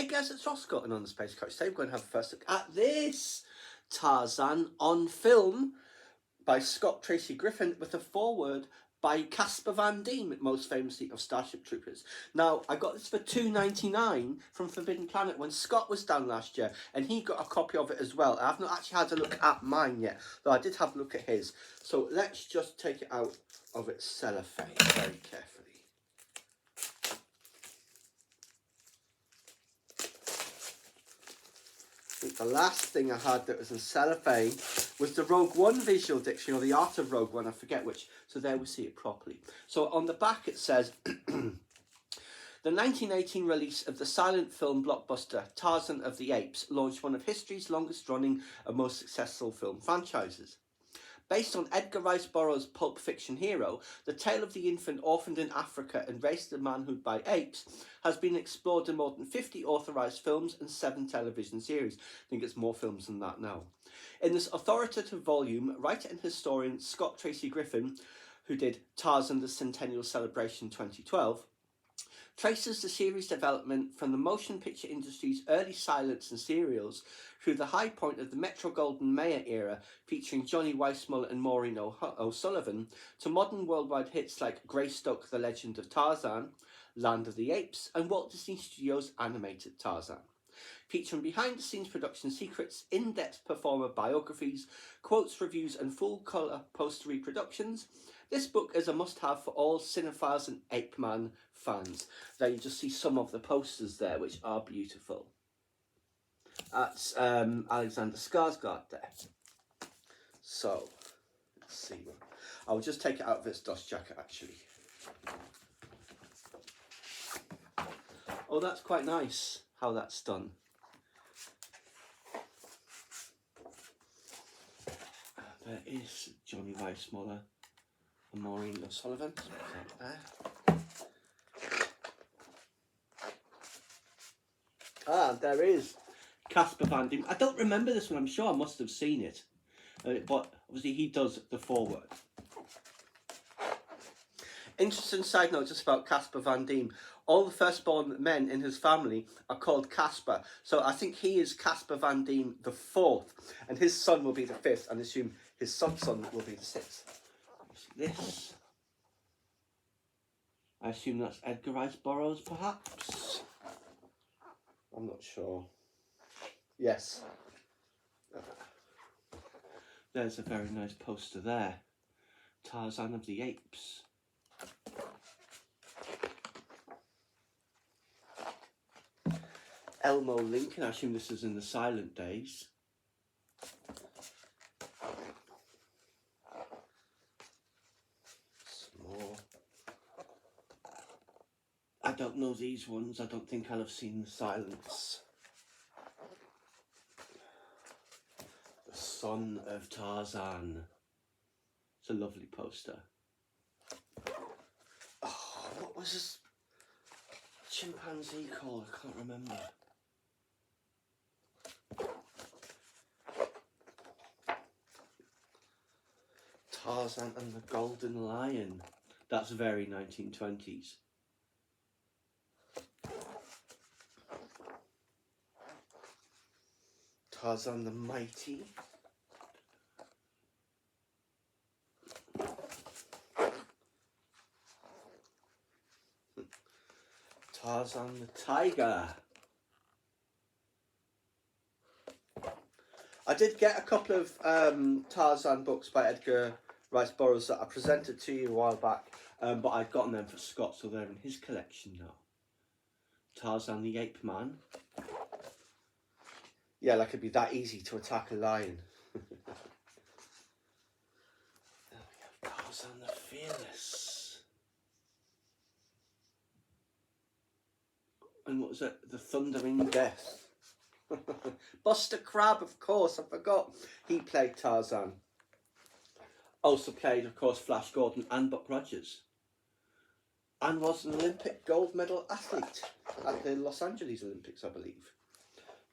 Hey guys, it's Ross Scotland on the Space Coach. Today we're going to have a first look at this Tarzan on film by Scott Tracy Griffin with a foreword by Caspar Van Dien, most famously of Starship Troopers. Now, I got this for $2.99 from Forbidden Planet when Scott was down last year, and he got a copy of it as well. I've not actually had a look at mine yet, though I did have a look at his. So let's just take it out of its cellophane very carefully. The last thing I had that was in cellophane was the Rogue One visual dictionary, or the Art of Rogue One, I forget which. So there we see it properly. So on the back it says, the 1918 release of the silent film blockbuster Tarzan of the Apes launched one of history's longest running and most successful film franchises. Based on Edgar Rice Burroughs' pulp fiction hero, the tale of the infant orphaned in Africa and raised to manhood by apes has been explored in more than 50 authorised films and 7 television series. I think it's more films than that now. In this authoritative volume, writer and historian Scott Tracy Griffin, who did Tarzan the Centennial Celebration 2012, traces the series' development from the motion picture industry's early silents and serials through the high point of the Metro-Goldwyn-Mayer era, featuring Johnny Weissmuller and Maureen O'Sullivan, to modern worldwide hits like Greystoke, The Legend of Tarzan, Land of the Apes, and Walt Disney Studios' animated Tarzan. Featuring behind-the-scenes production secrets, in-depth performer biographies, quotes, reviews, and full-colour poster reproductions, this book is a must-have for all cinephiles and Ape Man fans. There you just see some of the posters there, which are beautiful. That's Alexander Skarsgård there. So, let's see. I'll just take it out of its dust jacket, actually. Oh, that's quite nice, how that's done. There is Johnny Weissmuller and Maureen O'Sullivan. There. Ah, there is Caspar Van Dien. I don't remember this one. I'm sure I must have seen it. But obviously he does the foreword. Interesting side note just about Caspar Van Dien. All the firstborn men in his family are called Caspar. So I think he is Caspar Van Dien the 4th. And his son will be the 5th. And I assume his son's son will be the 6th. This. I assume that's Edgar Rice Burroughs, perhaps? I'm not sure. Yes. There's a very nice poster there. Tarzan of the Apes. Elmo Lincoln, I assume this is in the silent days. Some more. I don't know these ones. I don't think I'll have seen the silence. The Son of Tarzan. It's a lovely poster. Oh, what was this chimpanzee called? I can't remember. Tarzan and the Golden Lion. That's very 1920s. Tarzan the Mighty. Tarzan the Tiger. I did get a couple of Tarzan books by Edgar Rice Burroughs that I presented to you a while back, but I'd gotten them for Scott, so they're in his collection now. Tarzan the Ape Man. Yeah, like it'd be that easy to attack a lion. There we have Tarzan the Fearless. And what was it? The Thundering Death. Buster Crabbe, of course, I forgot. He played Tarzan. Also played, of course, Flash Gordon and Buck Rogers. And was an Olympic gold medal athlete at the Los Angeles Olympics, I believe.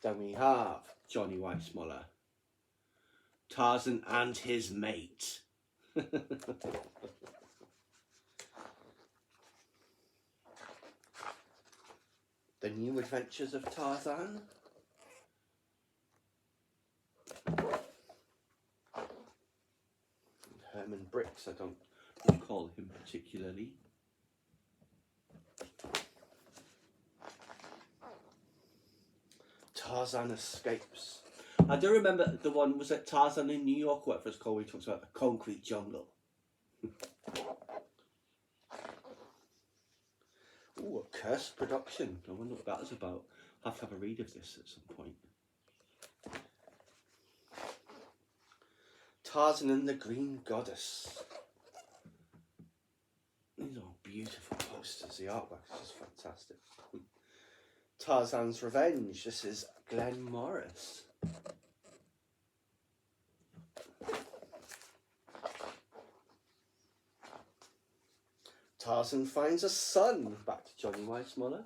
Then we have Johnny Weissmuller. Tarzan and his mate. The New Adventures of Tarzan. Herman Bricks, I don't recall him particularly. Tarzan Escapes. I do remember the one, was it Tarzan in New York, whatever it's called, where he talks about the concrete jungle. Ooh, a cursed production. I wonder what that is about. I'll have to have a read of this at some point. Tarzan and the Green Goddess. These are beautiful posters. The artwork is just fantastic. Tarzan's Revenge. This is Glenn Morris. Tarzan Finds a Son. Back to Johnny Weissmuller.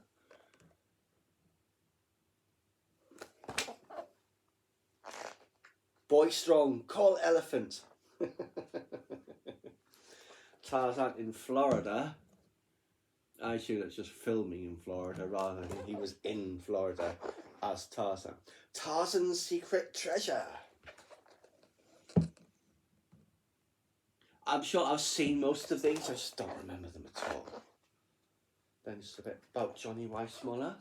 Boy Strong, Call Elephant. Tarzan in Florida. I assume it's just filming in Florida rather than he was in Florida as Tarzan. Tarzan's Secret Treasure. I'm sure I've seen most of these, I just don't remember them at all. Then just a bit about Johnny Weissmuller.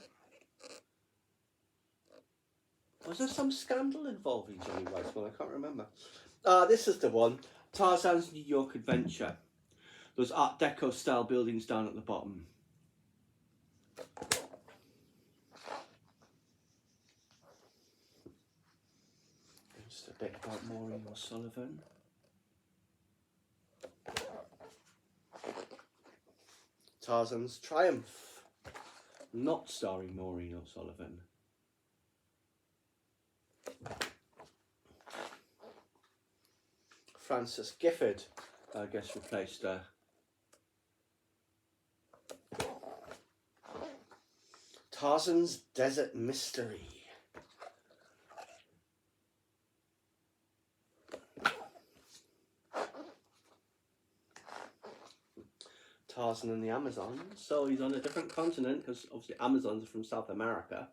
Was there some scandal involving Johnny Weissmuller? I can't remember. This is the one. Tarzan's New York Adventure. Those Art Deco style buildings down at the bottom. Just a bit about Maureen O'Sullivan. Tarzan's Triumph. Not starring Maureen O'Sullivan. Frances Gifford, I guess, replaced her. Tarzan's Desert Mystery. Tarzan and the Amazon. So he's on a different continent because obviously Amazons are from South America.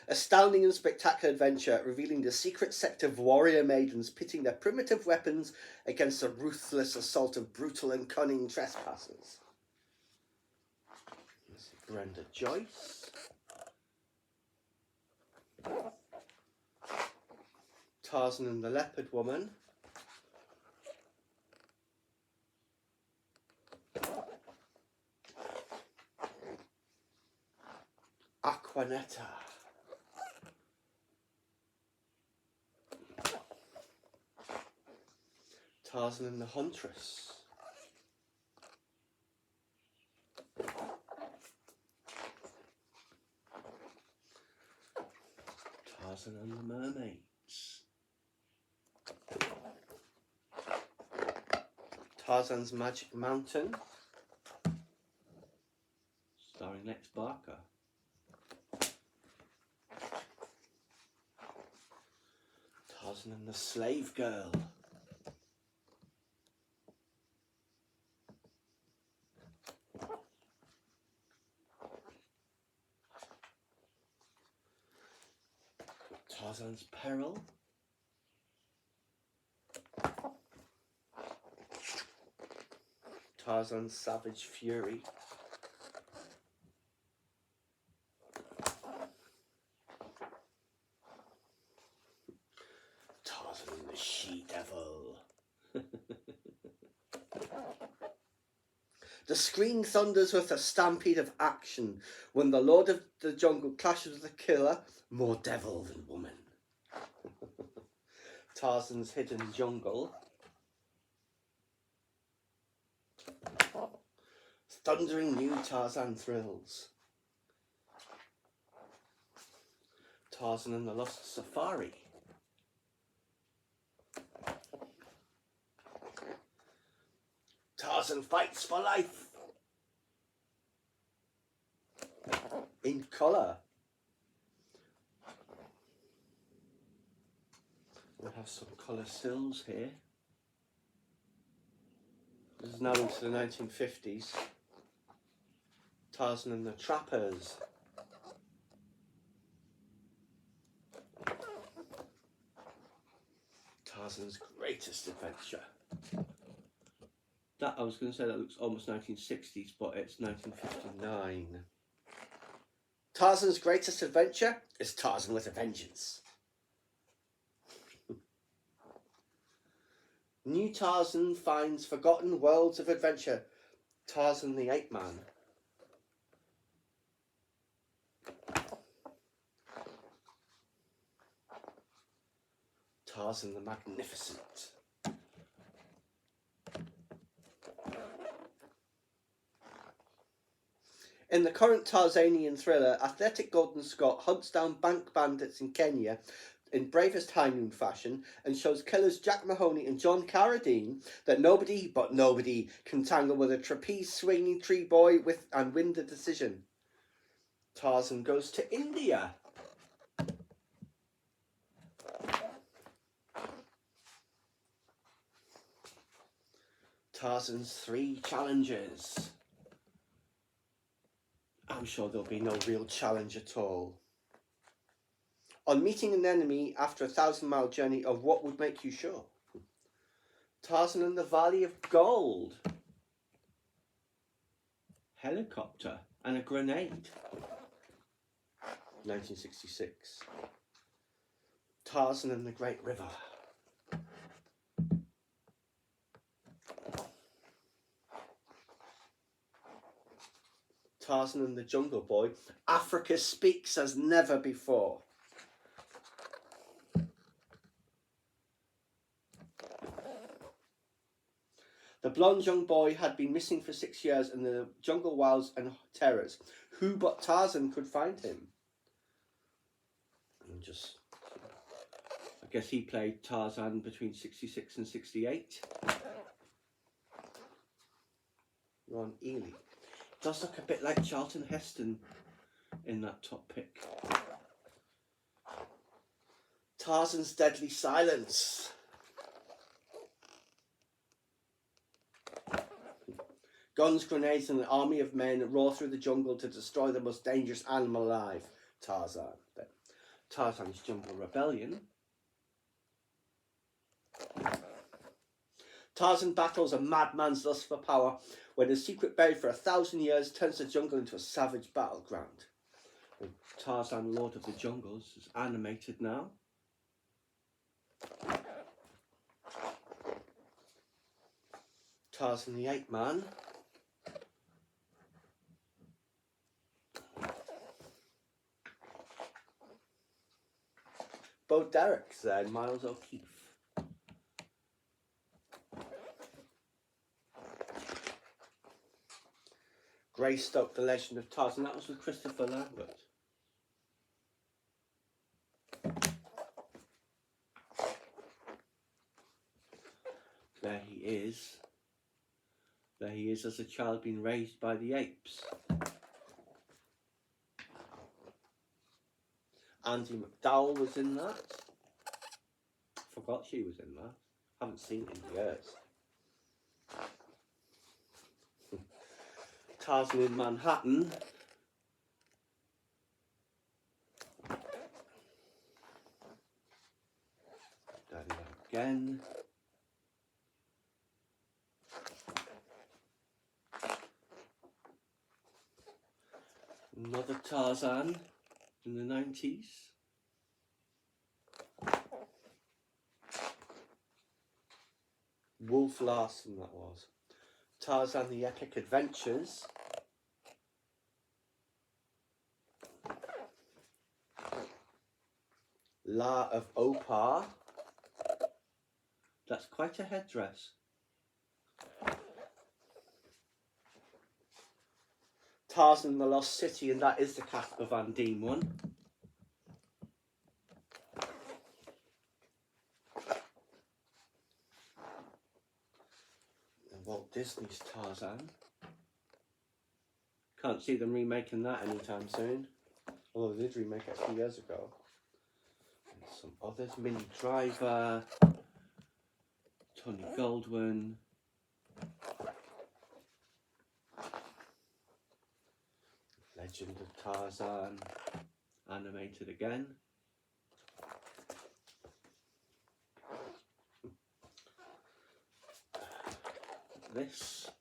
Astounding and spectacular adventure revealing the secret sect of warrior maidens pitting their primitive weapons against the ruthless assault of brutal and cunning trespassers. This is Brenda Joyce. Tarzan and the Leopard Woman. Aquanetta. Tarzan and the Huntress. Tarzan and the Mermaids. Tarzan's Magic Mountain. Starring Lex Barker. Tarzan and the Slave Girl. Tarzan's Peril. Tarzan's Savage Fury. Tarzan and the She-Devil. The screen thunders with a stampede of action when the Lord of the Jungle clashes with a killer more devil than woman. Tarzan's Hidden Jungle. Thundering new Tarzan thrills. Tarzan and the Lost Safari. Tarzan Fights for Life. In colour. We'll have some colour stills here. This is now into the 1950s. Tarzan and the Trappers. Tarzan's Greatest Adventure. That, I was going to say that looks almost 1960s, but it's 1959. Tarzan's Greatest Adventure is Tarzan with a Vengeance. New Tarzan finds forgotten worlds of adventure. Tarzan the Ape Man. Tarzan the Magnificent. In the current Tarzanian thriller, athletic Gordon Scott hunts down bank bandits in Kenya in bravest high noon fashion and shows killers Jack Mahoney and John Carradine that nobody but nobody can tangle with a trapeze swinging tree boy and win the decision. Tarzan goes to India. Tarzan's 3 challenges. I'm sure there'll be no real challenge at all. On meeting an enemy after a 1,000-mile journey of what would make you sure? Tarzan and the Valley of Gold. Helicopter and a grenade. 1966. Tarzan and the Great River. Tarzan and the Jungle Boy. Africa speaks as never before. The blonde young boy had been missing for 6 years in the jungle wilds and terrors. Who but Tarzan could find him? And I guess he played Tarzan between 66 and 68. Ron Ely. Does look a bit like Charlton Heston in that top pick. Tarzan's Deadly Silence. Guns, grenades and an army of men roar through the jungle to destroy the most dangerous animal alive. Tarzan. Tarzan's Jungle Rebellion. Tarzan battles a madman's lust for power when a secret buried for 1,000 years turns the jungle into a savage battleground. And Tarzan, Lord of the Jungles, is animated now. Tarzan the Ape Man. Bo Derrick's there, Miles O'Keefe. Greystoke, The Legend of Tarzan. That was with Christopher Lambert. There he is. There he is as a child being raised by the apes. Andy McDowell was in that. Forgot she was in that. Haven't seen it in years. Tarzan in Manhattan. There we go again. Another Tarzan in the 90s. Wolf Larson, that was. Tarzan the Epic Adventures. La of Opar. That's quite a headdress. Tarzan the Lost City, and that is the Caspar Van Dien one. And Walt Disney's Tarzan. Can't see them remaking that anytime soon. Although they did remake it a few years ago. And some others. Minnie Driver. Tony Goldwyn. Legend of Tarzan, animated again. This.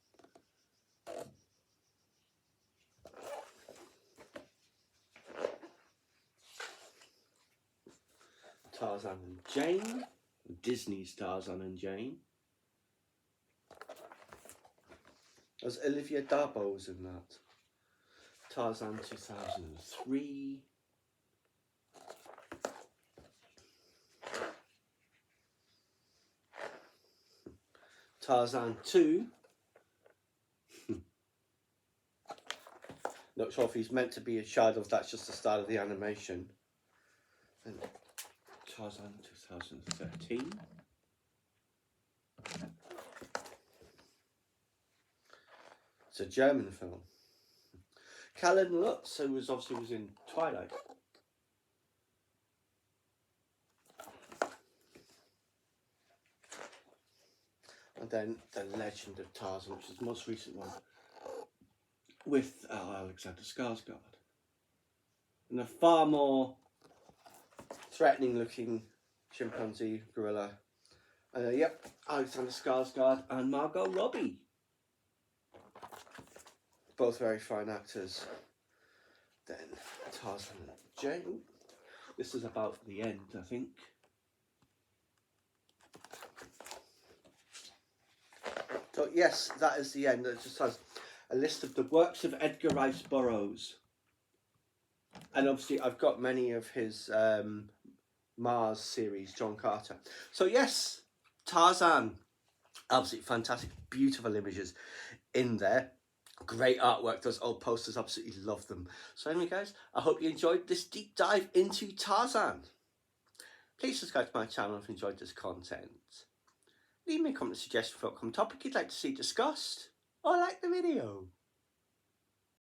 Tarzan and Jane, Disney's Tarzan and Jane. As Olivia D'Abo was in that. Tarzan 2003. Tarzan 2. Not sure if he's meant to be a shadow, if that's just the start of the animation. And Tarzan 2013. It's a German film. Callan Lutz, who was obviously in Twilight. And then The Legend of Tarzan, which is the most recent one, with Alexander Skarsgård. And a far more threatening looking chimpanzee gorilla. And yep, Alexander Skarsgård and Margot Robbie. Both very fine actors. Then Tarzan and Jane. This is about the end, I think. So yes, that is the end. It just has a list of the works of Edgar Rice Burroughs. And obviously I've got many of his Mars series, John Carter. So yes, Tarzan. Absolutely fantastic, beautiful images in there. Great artwork, those old posters, absolutely love them. So anyway guys, I hope you enjoyed this deep dive into Tarzan. Please subscribe to my channel if you enjoyed this content. Leave me a comment suggestion for a upcoming topic you'd like to see discussed, or like the video.